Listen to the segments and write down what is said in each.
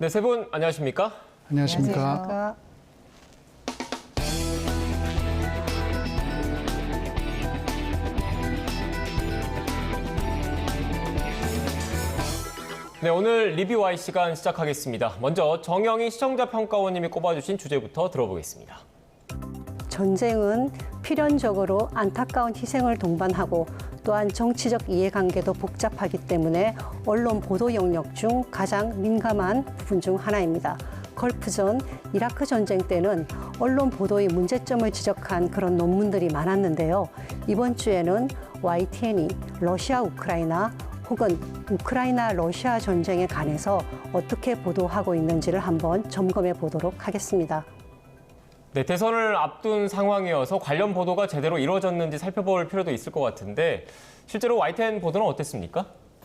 네, 세 분 안녕하십니까? 안녕하십니까? 네, 오늘 리뷰 Y 시간 시작하겠습니다. 먼저 정영희 시청자 평가원님이 꼽아주신 주제부터 들어보겠습니다. 전쟁은 필연적으로 안타까운 희생을 동반하고 또한 정치적 이해관계도 복잡하기 때문에 언론 보도 영역 중 가장 민감한 부분 중 하나입니다. 걸프전, 이라크 전쟁 때는 언론 보도의 문제점을 지적한 그런 논문들이 많았는데요. 이번 주에는 YTN이 러시아, 우크라이나 혹은 우크라이나 러시아 전쟁에 관해서 어떻게 보도하고 있는지를 한번 점검해 보도록 하겠습니다. 네, 대선을 앞둔 상황이어서 관련 보도가 제대로 이루어졌는지 살펴볼 필요도 있을 것 같은데 실제로 YTN 보도는 어땠습니까?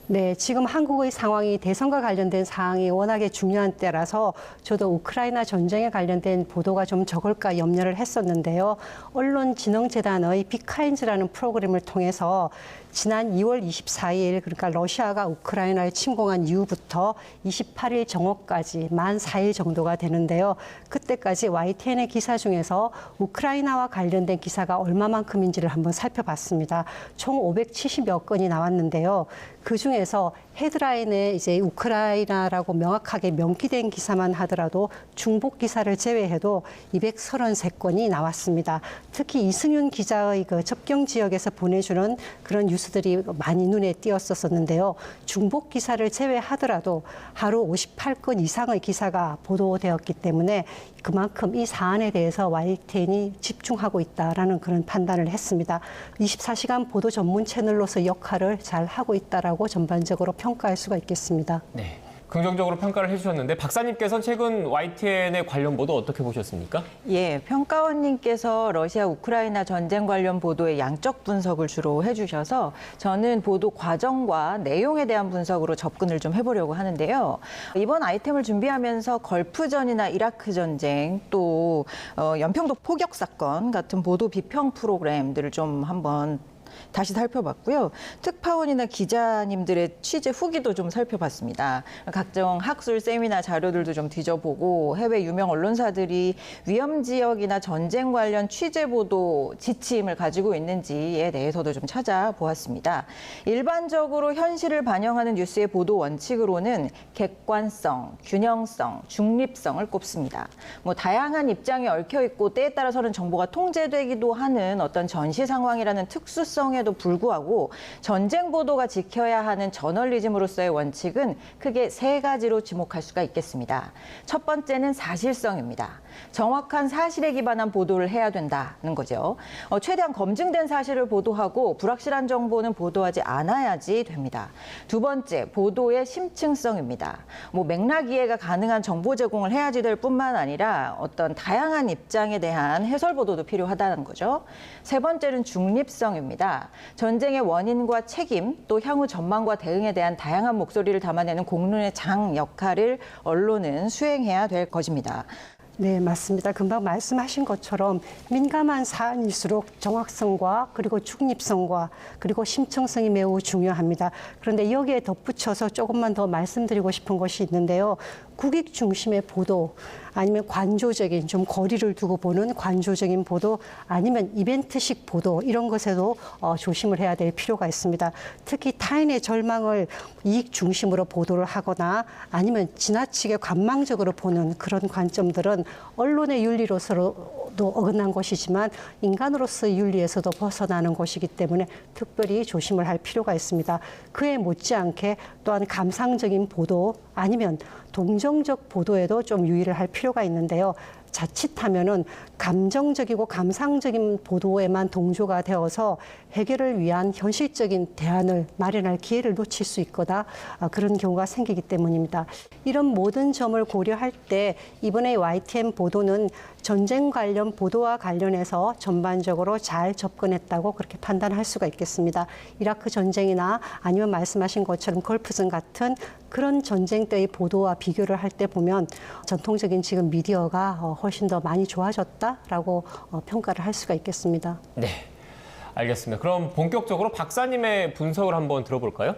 네, 지금 한국의 상황이 대선과 관련된 사항이 워낙에 중요한 때라서 저도 우크라이나 전쟁에 관련된 보도가 좀 적을까 염려를 했었는데요. 언론진흥재단의 비카인즈라는 프로그램을 통해서 지난 2월 24일, 그러니까 러시아가 우크라이나를 침공한 이후부터 28일 정오까지 만 4일 정도가 되는데요. 그때까지 YTN의 기사 중에서 우크라이나와 관련된 기사가 얼마만큼인지를 한번 살펴봤습니다. 총 570여 건이 나왔는데요. 그중에서 헤드라인에 이제 우크라이나라고 명확하게 명기된 기사만 하더라도 중복 기사를 제외해도 233건이 나왔습니다. 특히 이승윤 기자의 그 접경 지역에서 보내주는 그런 뉴스들이 많이 눈에 띄었었는데요. 중복 기사를 제외하더라도 하루 58건 이상의 기사가 보도되었기 때문에 그만큼 이 사안에 대해서 YTN이 집중하고 있다라는 그런 판단을 했습니다. 24시간 보도 전문 채널로서 역할을 잘 하고 있다라고 전반적으로 평가할 수가 있겠습니다. 네, 긍정적으로 평가를 해주셨는데 박사님께서는 최근 YTN의 관련 보도 어떻게 보셨습니까? 예, 평가원님께서 러시아 우크라이나 전쟁 관련 보도의 양적 분석을 주로 해주셔서 저는 보도 과정과 내용에 대한 분석으로 접근을 좀 해보려고 하는데요. 이번 아이템을 준비하면서 걸프전이나 이라크 전쟁 또 연평도 포격 사건 같은 보도 비평 프로그램들을 좀 한번 다시 살펴봤고요. 특파원이나 기자님들의 취재 후기도 좀 살펴봤습니다. 각종 학술 세미나 자료들도 좀 뒤져보고 해외 유명 언론사들이 위험 지역이나 전쟁 관련 취재 보도 지침을 가지고 있는지에 대해서도 좀 찾아보았습니다. 일반적으로 현실을 반영하는 뉴스의 보도 원칙으로는 객관성, 균형성, 중립성을 꼽습니다. 다양한 입장이 얽혀 있고 때에 따라서는 정보가 통제되기도 하는 어떤 전시 상황이라는 특수성에 에도 불구하고 전쟁 보도가 지켜야 하는 저널리즘으로서의 원칙은 크게 세 가지로 지목할 수가 있겠습니다. 첫 번째는 사실성입니다. 정확한 사실에 기반한 보도를 해야 된다는 거죠. 최대한 검증된 사실을 보도하고 불확실한 정보는 보도하지 않아야지 됩니다. 두 번째, 보도의 심층성입니다. 맥락 이해가 가능한 정보 제공을 해야지 될 뿐만 아니라 어떤 다양한 입장에 대한 해설 보도도 필요하다는 거죠. 세 번째는 중립성입니다. 전쟁의 원인과 책임, 또 향후 전망과 대응에 대한 다양한 목소리를 담아내는 공론의 장 역할을 언론은 수행해야 될 것입니다. 네, 맞습니다. 금방 말씀하신 것처럼 민감한 사안일수록 정확성과 그리고 중립성과 그리고 심층성이 매우 중요합니다. 그런데 여기에 덧붙여서 조금만 더 말씀드리고 싶은 것이 있는데요. 국익 중심의 보도 아니면 관조적인 좀 거리를 두고 보는 관조적인 보도 아니면 이벤트식 보도 이런 것에도 조심을 해야 될 필요가 있습니다. 특히 타인의 절망을 이익 중심으로 보도를 하거나 아니면 지나치게 관망적으로 보는 그런 관점들은 언론의 윤리로서도 어긋난 것이지만 인간으로서의 윤리에서도 벗어나는 것이기 때문에 특별히 조심을 할 필요가 있습니다. 그에 못지않게 또한 감상적인 보도 아니면 동정적 보도에도 좀 유의를 할 필요가 있는데요. 자칫하면은 감정적이고 감상적인 보도에만 동조가 되어서 해결을 위한 현실적인 대안을 마련할 기회를 놓칠 수 있거나 그런 경우가 생기기 때문입니다. 이런 모든 점을 고려할 때 이번에 YTN 보도는 전쟁 관련 보도와 관련해서 전반적으로 잘 접근했다고 그렇게 판단할 수가 있겠습니다. 이라크 전쟁이나 아니면 말씀하신 것처럼 걸프전 같은 그런 전쟁 때의 보도와 비교를 할 때 보면 전통적인 지금 미디어가 훨씬 더 많이 좋아졌다라고 평가를 할 수가 있겠습니다. 네, 알겠습니다. 그럼 본격적으로 박사님의 분석을 한번 들어볼까요?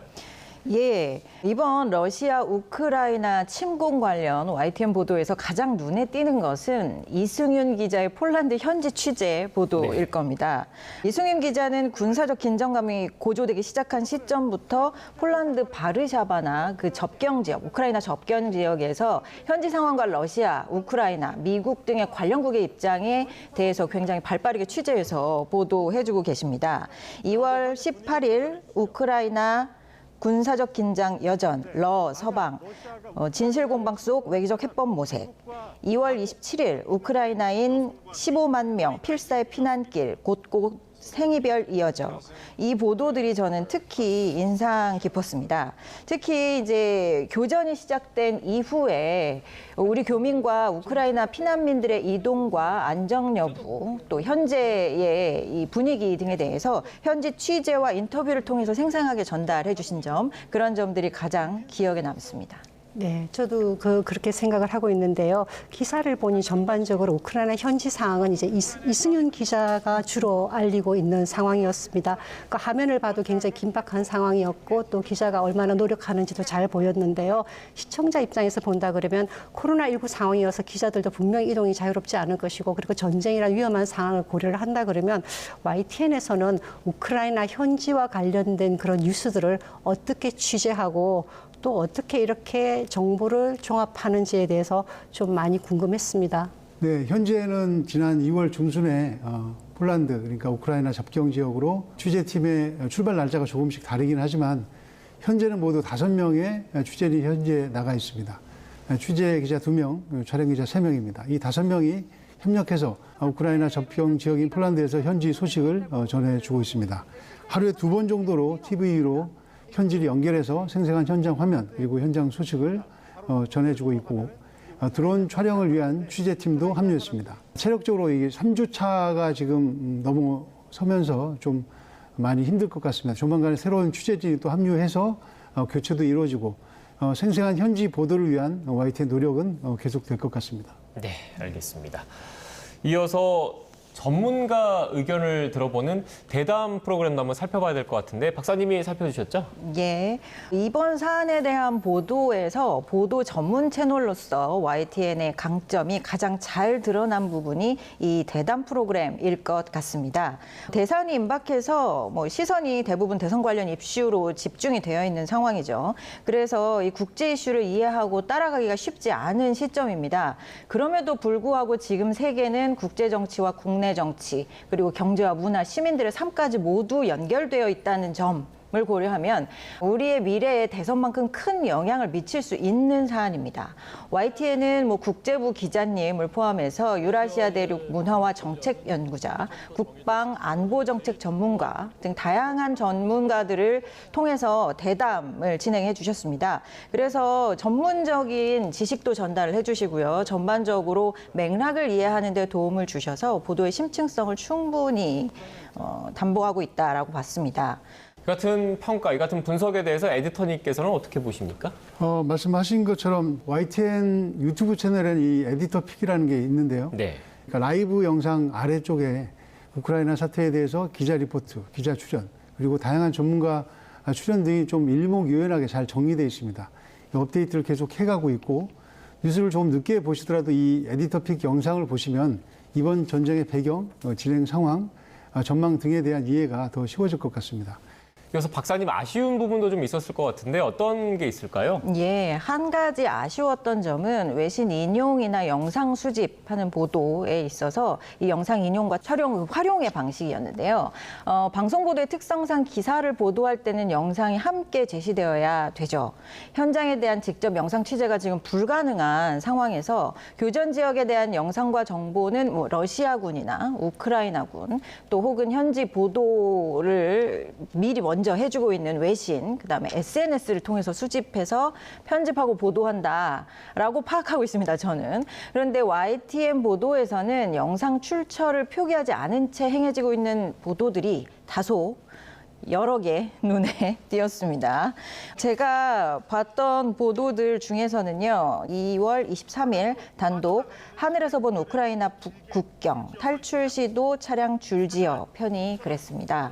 예, 이번 러시아 우크라이나 침공 관련 YTN 보도에서 가장 눈에 띄는 것은 이승윤 기자의 폴란드 현지 취재 보도일 겁니다. 이승윤 기자는 군사적 긴장감이 고조되기 시작한 시점부터 폴란드 바르샤바나 그 접경 지역, 우크라이나 접경 지역에서 현지 상황과 러시아, 우크라이나, 미국 등의 관련국의 입장에 대해서 굉장히 발빠르게 취재해서 보도해주고 계십니다. 2월 18일 우크라이나 군사적 긴장 여전, 서방, 진실 공방 속 외교적 해법 모색. 2월 27일 우크라이나인 15만 명 필사의 피난길 곳곳 생이별 이어져. 이 보도들이 저는 특히 인상 깊었습니다. 특히 이제 교전이 시작된 이후에 우리 교민과 우크라이나 피난민들의 이동과 안정 여부, 또 현재의 이 분위기 등에 대해서 현지 취재와 인터뷰를 통해서 생생하게 전달해 주신 점, 그런 점들이 가장 기억에 남습니다. 네, 저도 그렇게 생각을 하고 있는데요. 기사를 보니 전반적으로 우크라이나 현지 상황은 이제 이승윤 기자가 주로 알리고 있는 상황이었습니다. 그 화면을 봐도 굉장히 긴박한 상황이었고 또 기자가 얼마나 노력하는지도 잘 보였는데요. 시청자 입장에서 본다 그러면 코로나19 상황이어서 기자들도 분명히 이동이 자유롭지 않을 것이고 그리고 전쟁이라는 위험한 상황을 고려를 한다 그러면 YTN에서는 우크라이나 현지와 관련된 그런 뉴스들을 어떻게 취재하고 또 어떻게 이렇게 정보를 종합하는지에 대해서 좀 많이 궁금했습니다. 네, 현재는 지난 2월 중순에 폴란드, 그러니까 우크라이나 접경 지역으로 취재팀의 출발 날짜가 조금씩 다르긴 하지만 현재는 모두 5명의 취재진이 현재 나가 있습니다. 취재 기자 2명, 촬영 기자 3명입니다. 이 5명이 협력해서 우크라이나 접경 지역인 폴란드에서 현지 소식을 전해주고 있습니다. 하루에 2번 정도로 TV로 현지를 연결해서 생생한 현장 화면 그리고 현장 소식을 전해주고 있고 드론 촬영을 위한 취재팀도 합류했습니다. 체력적으로 이게 3주차가 지금 넘어서면서 좀 많이 힘들 것 같습니다. 조만간에 새로운 취재진이 또 합류해서 교체도 이루어지고 생생한 현지 보도를 위한 YTN 노력은 계속될 것 같습니다. 네, 알겠습니다. 이어서 전문가 의견을 들어보는 대담 프로그램도 한번 살펴봐야 될 것 같은데 박사님이 살펴주셨죠? 예, 이번 사안에 대한 보도에서 보도 전문 채널로서 YTN의 강점이 가장 잘 드러난 부분이 이 대담 프로그램일 것 같습니다. 대선이 임박해서 시선이 대부분 대선 관련 이슈로 집중이 되어 있는 상황이죠. 그래서 이 국제 이슈를 이해하고 따라가기가 쉽지 않은 시점입니다. 그럼에도 불구하고 지금 세계는 국제 정치와 국내 정치, 그리고 경제와 문화, 시민들의 삶까지 모두 연결되어 있다는 점을 고려하면 우리의 미래에 대선만큼 큰 영향을 미칠 수 있는 사안입니다. YTN은 국제부 기자님을 포함해서 유라시아 대륙 문화와 정책 연구자, 국방 안보 정책 전문가 등 다양한 전문가들을 통해서 대담을 진행해 주셨습니다. 그래서 전문적인 지식도 전달을 해 주시고요. 전반적으로 맥락을 이해하는 데 도움을 주셔서 보도의 심층성을 충분히 담보하고 있다라고 봤습니다. 이 같은 평가, 이 같은 분석에 대해서 에디터님께서는 어떻게 보십니까? 말씀하신 것처럼 YTN 유튜브 채널에는 이 에디터 픽이라는 게 있는데요. 네. 그러니까 라이브 영상 아래쪽에 우크라이나 사태에 대해서 기자 리포트, 기자 출연, 그리고 다양한 전문가 출연 등이 좀 일목요연하게 잘 정리되어 있습니다. 이 업데이트를 계속 해가고 있고 뉴스를 조금 늦게 보시더라도 이 에디터 픽 영상을 보시면 이번 전쟁의 배경, 진행 상황, 전망 등에 대한 이해가 더 쉬워질 것 같습니다. 그래서 박사님 아쉬운 부분도 좀 있었을 것 같은데 어떤 게 있을까요? 예, 한 가지 아쉬웠던 점은 외신 인용이나 영상 수집하는 보도에 있어서 이 영상 인용과 촬영 활용의 방식이었는데요. 방송 보도의 특성상 기사를 보도할 때는 영상이 함께 제시되어야 되죠. 현장에 대한 직접 영상 취재가 지금 불가능한 상황에서 교전 지역에 대한 영상과 정보는 러시아군이나 우크라이나군 또 혹은 현지 보도를 미리 먼저 해주고 있는 외신, 그다음에 SNS를 통해서 수집해서 편집하고 보도한다라고 파악하고 있습니다, 저는. 그런데 YTN 보도에서는 영상 출처를 표기하지 않은 채 행해지고 있는 보도들이 다소 여러 개 눈에 띄었습니다. 제가 봤던 보도들 중에서는요, 2월 23일 단독 하늘에서 본 우크라이나 북국경 탈출 시도 차량 줄지어 편이 그랬습니다.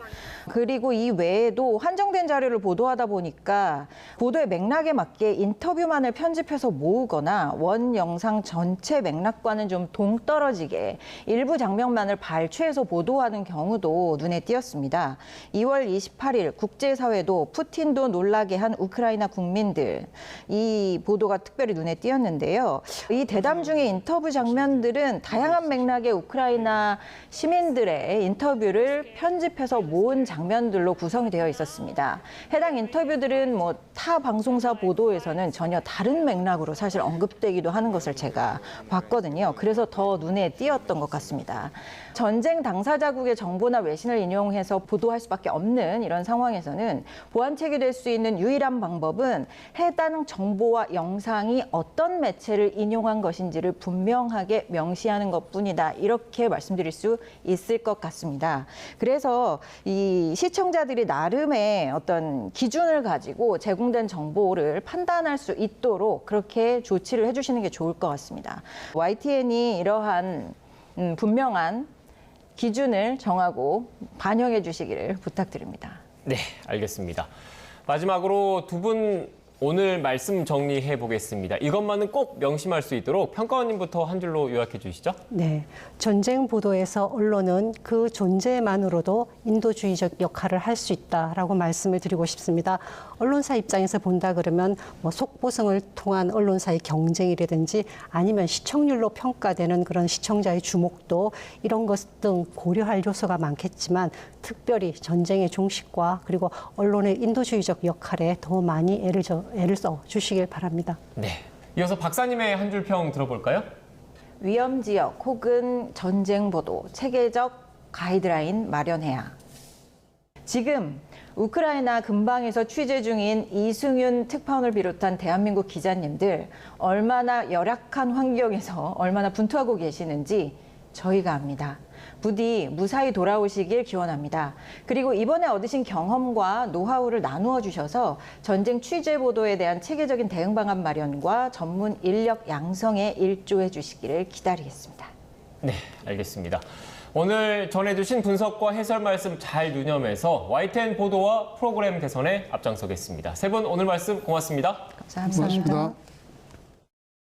그리고 이 외에도 한정된 자료를 보도하다 보니까 보도의 맥락에 맞게 인터뷰만을 편집해서 모으거나 원 영상 전체 맥락과는 좀 동떨어지게 일부 장면만을 발췌해서 보도하는 경우도 눈에 띄었습니다. 2월 28일 국제사회도 푸틴도 놀라게 한 우크라이나 국민들, 이 보도가 특별히 눈에 띄었는데요. 이 대담 중의 인터뷰 장면들은 다양한 맥락의 우크라이나 시민들의 인터뷰를 편집해서 모은 장면들로 구성이 되어 있었습니다. 해당 인터뷰들은 뭐 타 방송사 보도에서는 전혀 다른 맥락으로 사실 언급되기도 하는 것을 제가 봤거든요. 그래서 더 눈에 띄었던 것 같습니다. 전쟁 당사자국의 정보나 외신을 인용해서 보도할 수밖에 없는 이런 상황에서는 보완책이 될 수 있는 유일한 방법은 해당 정보와 영상이 어떤 매체를 인용한 것인지를 분명하게 명시하는 것뿐이다. 이렇게 말씀드릴 수 있을 것 같습니다. 그래서 이 시청자들이 나름의 어떤 기준을 가지고 제공된 정보를 판단할 수 있도록 그렇게 조치를 해주시는 게 좋을 것 같습니다. YTN이 이러한 분명한 기준을 정하고 반영해 주시기를 부탁드립니다. 네, 알겠습니다. 마지막으로 두 분 오늘 말씀 정리해 보겠습니다. 이것만은 꼭 명심할 수 있도록 평가원님부터 한 줄로 요약해 주시죠. 네, 전쟁 보도에서 언론은 그 존재만으로도 인도주의적 역할을 할 수 있다라고 말씀을 드리고 싶습니다. 언론사 입장에서 본다 그러면 뭐 속보성을 통한 언론사의 경쟁이라든지 아니면 시청률로 평가되는 그런 시청자의 주목도 이런 것 등 고려할 요소가 많겠지만 특별히 전쟁의 종식과 그리고 언론의 인도주의적 역할에 더 많이 애를 써 주시길 바랍니다. 네, 이어서 박사님의 한 줄 평 들어볼까요? 위험 지역 혹은 전쟁 보도 체계적 가이드라인 마련해야. 지금 우크라이나 근방에서 취재 중인 이승윤 특파원을 비롯한 대한민국 기자님들 얼마나 열악한 환경에서 얼마나 분투하고 계시는지 저희가 압니다. 부디 무사히 돌아오시길 기원합니다. 그리고 이번에 얻으신 경험과 노하우를 나누어 주셔서 전쟁 취재 보도에 대한 체계적인 대응 방안 마련과 전문 인력 양성에 일조해 주시기를 기다리겠습니다. 네, 알겠습니다. 오늘 전해주신 분석과 해설 말씀 잘 유념해서 YTN 보도와 프로그램 개선에 앞장서겠습니다. 세 분 오늘 말씀 고맙습니다. 감사합니다. 고맙습니다.